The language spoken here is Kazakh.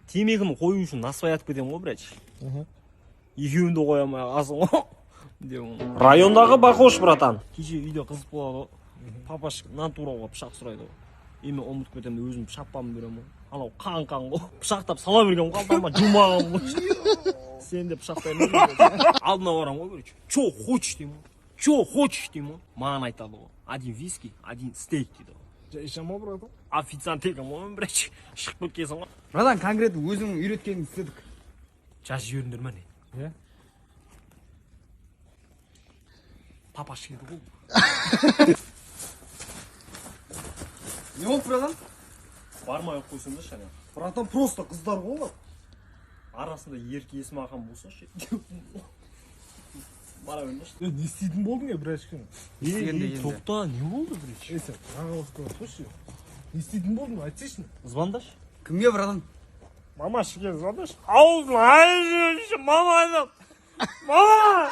темекіні қою үшін насыбай атып кетемін ғой, брат. Екеуін де қоя алмай қаласың ғой. Райондағы бақош, братан. Кеше үйде қызық болады ғой. Папаш натуралға пышақ сұрайды ғой. Емен ұмытып кетемін, өзім шаппамын беремін ғой. Анау қан ғой. Пышақтап сала берген қалтама жумағым ғой. Сен де пышақтаймын. Алдына барам ғой, короче. Чё хочешь деймін ғой. Чё хочешь деймін ғой. Маған айтады ғой. Один виски, один стейк дейді ғой. Жайшама, братан. Официант екенмін ғой, брат. Шығып кеткенсің ғой. Братан, конкретно өзің үйреткеніңді істедік. Жазып жіберіңдер ме не? Иә. Папаш келді ғой. Не болды, братан? Бармай ақ қойсын да шаня. Братан, просто қыздар ғой. Арасында ерке есім ағам болса ше. Бара бермеші. Не істейтін болдың брат кішкене? Тоқта, не болды, брат? Сен ағалып қойшы. Не істейтін болдың, айтсайшы. Звондаш? Кімге, братан? Мама шыге звондаш. Ауызын айыршы, мама айтам. Мама!